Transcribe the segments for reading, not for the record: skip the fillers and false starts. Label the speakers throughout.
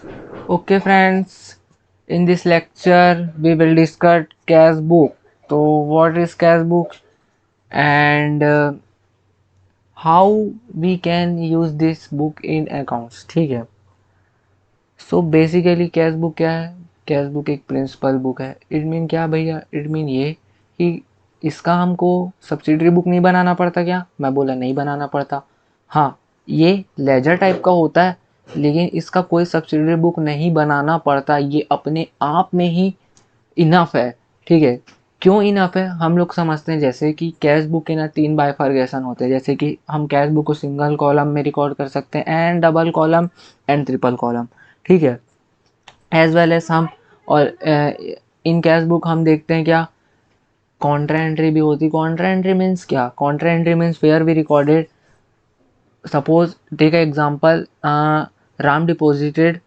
Speaker 1: Okay, friends, in this lecture we will discuss cash book. So, what is cash book and how we can use this book in accounts? ठीक है. So basically cash book क्या है? Cash book एक principal book है. It mean क्या भैया? It mean ये कि इसका हमको सब्सिडरी बुक नहीं बनाना पड़ता. क्या मैं बोला? नहीं बनाना पड़ता. हाँ, ये लेजर टाइप का होता है, लेकिन इसका कोई सब्सिडरी बुक नहीं बनाना पड़ता. ये अपने आप में ही इनफ है. ठीक है. क्यों इनफ है? हम लोग समझते हैं जैसे कि कैश बुक के ना 3 बाइफर्गेशन होते हैं. जैसे कि हम कैश बुक को सिंगल कॉलम में रिकॉर्ड कर सकते हैं and double column and triple column. ठीक है. एज वेल एज हम और इन कैश बुक हम देखते हैं क्या कॉन्ट्रा एंट्री भी होती. कॉन्ट्रा एंट्री मीन्स क्या? Contra entry means where we recorded. Suppose take example, Ram deposited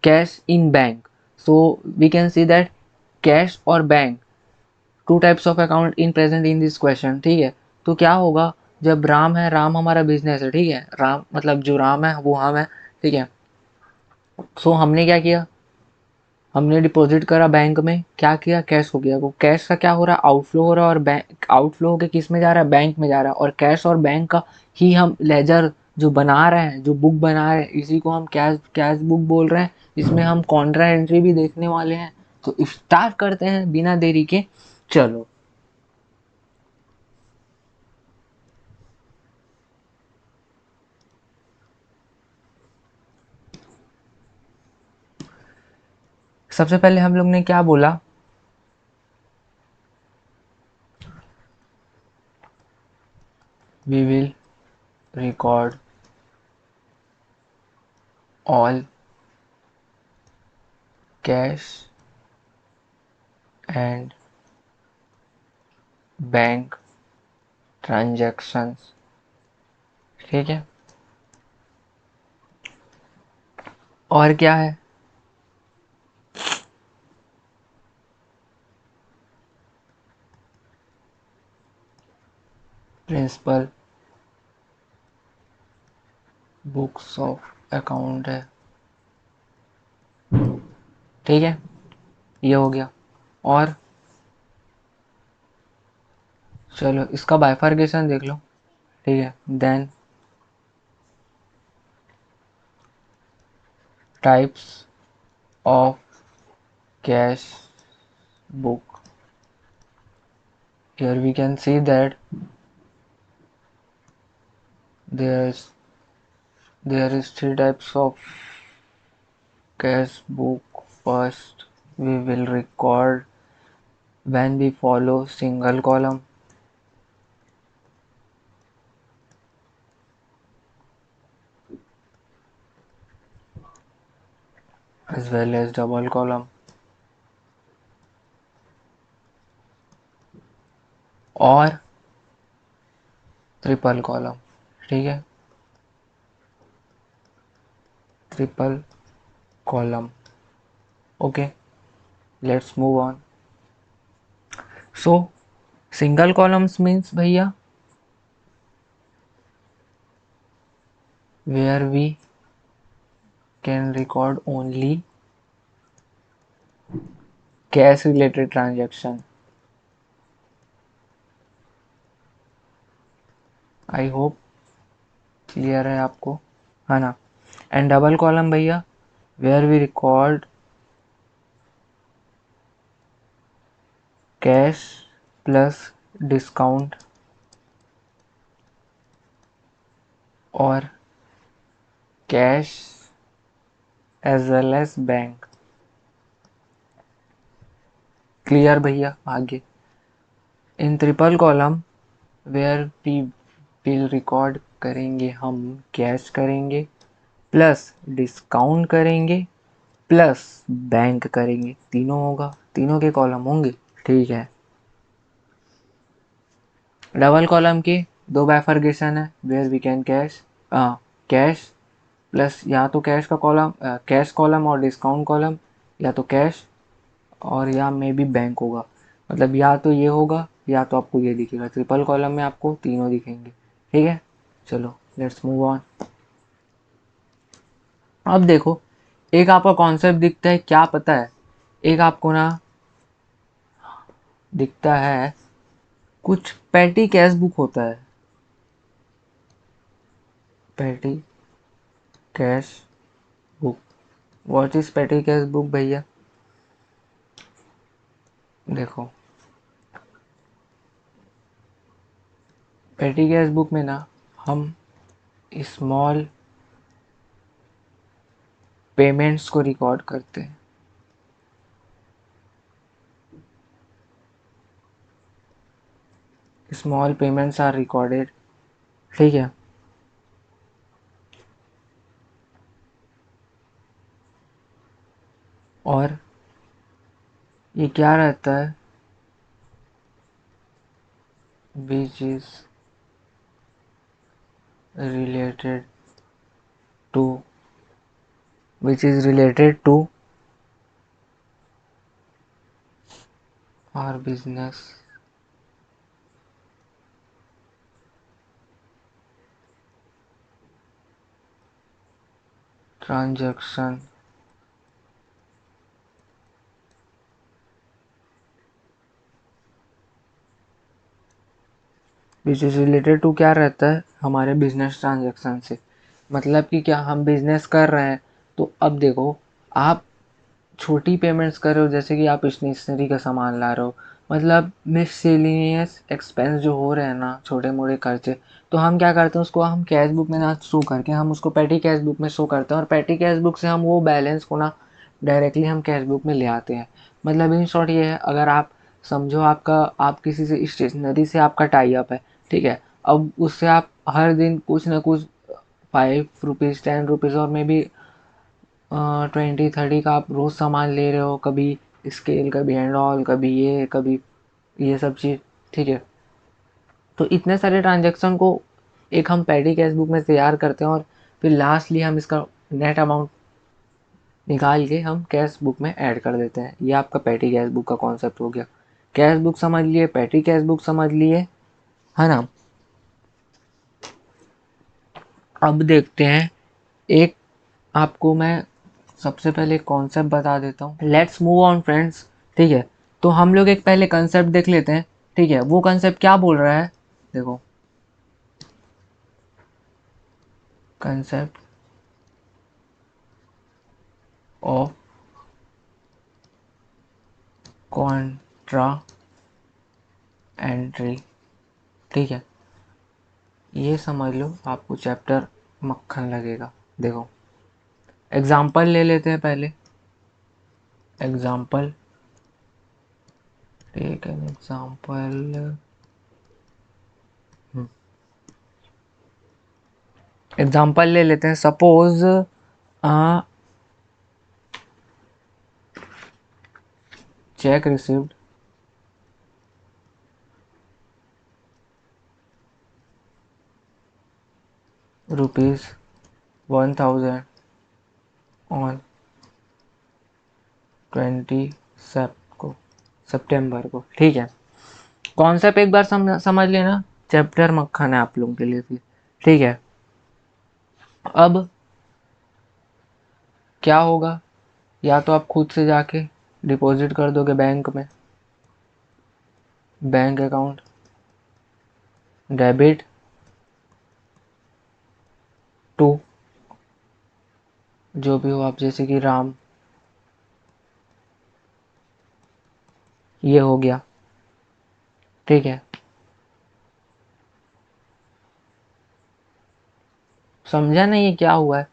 Speaker 1: cash in bank. So we can see that cash और bank, two types of account in present in this question. ठीक है. तो क्या होगा? जब राम है, राम हमारा बिजनेस है. ठीक है. राम मतलब जो राम है वो हम है. ठीक है. सो हमने क्या किया? हमने डिपॉजिट करा बैंक में. क्या किया? कैश हो गया. वो कैश का क्या हो रहा है? आउटफ्लो हो रहा है. और बैंक आउटफ्लो होकर किस में जा रहा है? बैंक में जा रहा है. और कैश और बैंक का ही हम लेजर जो बना रहे हैं, जो बुक बना रहे हैं, इसी को हम कैश कैश बुक बोल रहे हैं. इसमें हम कॉन्ट्रा एंट्री भी देखने वाले हैं. तो स्टार्ट करते हैं बिना देरी के. चलो. सबसे पहले हम लोग ने क्या बोला? We will record all cash and bank transactions. ठीक है. और क्या है? प्रिंसिपल बुक्स ऑफ अकाउंट है. ठीक है. ये हो गया. और चलो इसका बाइफर्केशन देख लो. ठीक है. Then types of cash book. Here we can see that there is there is three types of cash book. First, we will record when we follow single column, as well as double column और triple column. ठीक है. Triple column. Okay. Let's move on. So single columns means भैया where we can record only cash related transaction. I hope clear है आपको, है ना? And double column भैया where we record cash plus discount और cash as well as bank. Clear भैया? आगे in triple column where we will record करेंगे, हम कैश करेंगे प्लस डिस्काउंट करेंगे प्लस बैंक करेंगे. तीनों होगा, तीनों के कॉलम होंगे. ठीक है. डबल कॉलम के दो बाइफर्केशन है where we can cash cash plus या तो कैश का कॉलम कैश कॉलम और डिस्काउंट कॉलम, या तो कैश और या मे बी बैंक होगा. मतलब या तो ये होगा या तो आपको ये दिखेगा. ट्रिपल कॉलम में आपको तीनों दिखेंगे. ठीक है. चलो लेट्स मूव ऑन. अब देखो एक आपका कॉन्सेप्ट दिखता है, क्या पता है, एक आपको ना दिखता है कुछ पैटी कैश बुक होता है, petty cash book. What is petty cash book भैया? देखो, पैटी कैश बुक में ना हम स्मॉल पेमेंट्स को रिकॉर्ड करते हैं। स्मॉल पेमेंट्स आर रिकॉर्डेड, ठीक है। और ये क्या रहता है, which is related to, which is related to our business transaction, which is related to क्या रहता है, हमारे बिजनेस ट्रांजैक्शन से। मतलब कि क्या हम बिजनेस कर रहे हैं, तो अब देखो, आप छोटी पेमेंट्स कर रहे हो, जैसे कि आप स्टेशनरी का सामान ला रहे हो, मतलब मिससेलेनियस एक्सपेंस जो हो रहे हैं ना, छोटे मोटे खर्चे, तो हम क्या करते हैं, उसको हम कैश बुक में ना शो करके हम उसको पेटी कैश बुक में शो करते हैं, और पेटी कैश बुक से हम वो बैलेंस को ना डायरेक्टली हम कैश बुक में ले आते हैं। मतलब इन शॉर्ट ये है, अगर आप समझो आपका, आप किसी से स्टेशनरी से आपका टाई अप है, ठीक है, अब उससे आप हर दिन कुछ ना कुछ 5 रुपीज़ 10 रुपीज़ और मे बी 20 30 का आप रोज़ सामान ले रहे हो, कभी स्केल, कभी हैंड ऑल, कभी ये, कभी ये सब चीज़, ठीक है। तो इतने सारे ट्रांजेक्शन को एक हम पैडी कैश बुक में तैयार करते हैं, और फिर लास्टली हम इसका नेट अमाउंट निकाल के हम कैश बुक में ऐड कर देते हैं। ये आपका पैटी कैश बुक का कॉन्सेप्ट हो गया। कैश बुक समझ लिए, पैटी कैश बुक समझ लिए, है ना। अब देखते हैं, एक आपको मैं सबसे पहले कॉन्सेप्ट बता देता हूँ। लेट्स मूव ऑन फ्रेंड्स, ठीक है। तो हम लोग एक पहले कंसेप्ट देख लेते हैं, ठीक है। वो कंसेप्ट क्या बोल रहा है, देखो, कंसेप्ट ऑफ कॉन्ट्रा एंट्री, ठीक है। ये समझ लो, आपको चैप्टर मक्खन लगेगा। देखो, एग्जाम्पल ले लेते हैं पहले, example, take an example, example ले लेते हैं। सपोज चेक रिसीव्ड ₹1000 ऑन 27 को, सितंबर को, ठीक है। कॉन्सेप्ट एक बार समझ लेना, चैप्टर मक्खन है आप लोगों के लिए, ठीक है। अब क्या होगा, या तो आप खुद से जाके डिपॉजिट कर दोगे बैंक में, बैंक अकाउंट डेबिट टू, जो भी हो आप, जैसे कि राम, ये हो गया, ठीक है। समझा नहीं ये क्या हुआ है?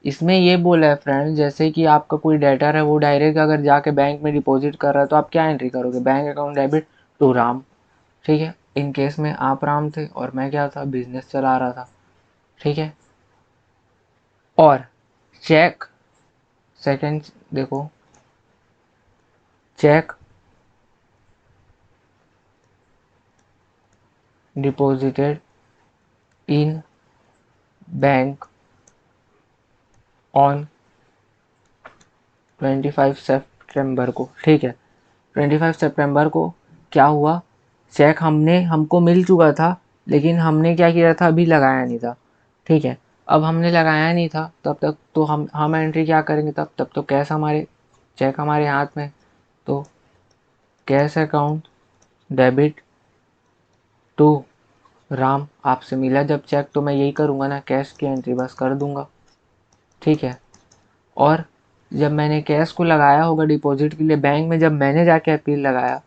Speaker 1: इसमें ये बोला है फ्रेंड, जैसे कि आपका कोई डेटर है, वो डायरेक्ट अगर जाके बैंक में डिपॉजिट कर रहा है, तो आप क्या एंट्री करोगे, bank account debit to Ram, ठीक है। इन केस में आप राम थे और मैं क्या था, बिजनेस चला रहा था, ठीक है। और चेक, सेकंड देखो, check deposited in bank on 25 सितंबर को, ठीक है। 25 सितंबर को क्या हुआ, चेक हमको मिल चुका था, लेकिन हमने क्या किया था, अभी लगाया नहीं था, ठीक है। अब हमने लगाया नहीं था तब तक, तो हम एंट्री क्या करेंगे, तब तो कैश हमारे, चेक हमारे हाथ में। तो cash account debit to Ram, आपसे मिला जब चेक तो मैं यही करूँगा ना, कैश की एंट्री बस कर दूंगा। ठीक है। और जब मैंने कैश को लगाया होगा डिपॉजिट के लिए बैंक में, जब मैंने जाके अपील लगाया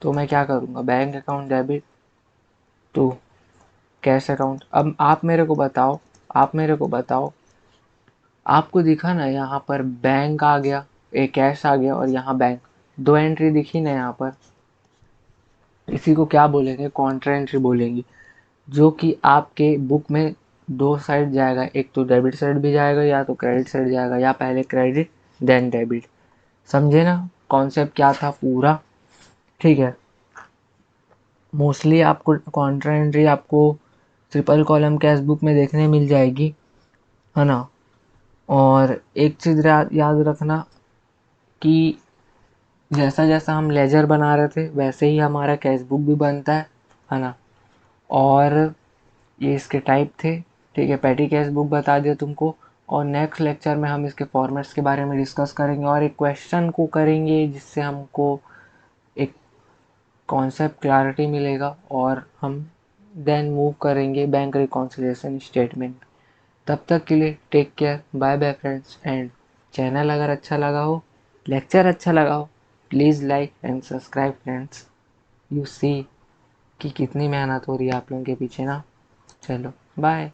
Speaker 1: तो मैं क्या करूँगा, bank account debit to cash account. अब आप मेरे को बताओ, आप मेरे को बताओ, आपको दिखा ना यहाँ पर बैंक आ गया, एक कैश आ गया और यहाँ बैंक, दो एंट्री दिखी ना यहाँ पर। इसी को क्या बोलेंगे, कॉन्ट्रा एंट्री बोलेंगे, जो कि आपके बुक में दो साइड जाएगा, एक तो डेबिट साइड भी जाएगा या तो क्रेडिट साइड जाएगा, या पहले क्रेडिट देन डेबिट। समझे ना कॉन्सेप्ट क्या था पूरा। ठीक है। मोस्टली आपको कॉन्ट्रा एंट्री आपको ट्रिपल कॉलम कैश बुक में देखने मिल जाएगी, है ना। और एक चीज़ याद रखना कि जैसा जैसा हम लेजर बना रहे थे वैसे ही हमारा कैश बुक भी बनता है ना। और ये इसके टाइप थे। ठीक है, पैटी कैश बुक बता दिया तुमको। और नेक्स्ट लेक्चर में हम इसके फॉर्मेट्स के बारे में डिस्कस करेंगे और एक क्वेश्चन को करेंगे जिससे हमको एक कॉन्सेप्ट क्लैरिटी मिलेगा, और हम देन मूव करेंगे बैंक रिकॉन्सिलिएशन स्टेटमेंट। तब तक के लिए take care, bye bye friends. And channel अगर अच्छा लगा हो, लेक्चर अच्छा लगा हो, please like and subscribe friends. You see कि कितनी मेहनत हो रही है आप लोगों के पीछे ना। चलो बाय।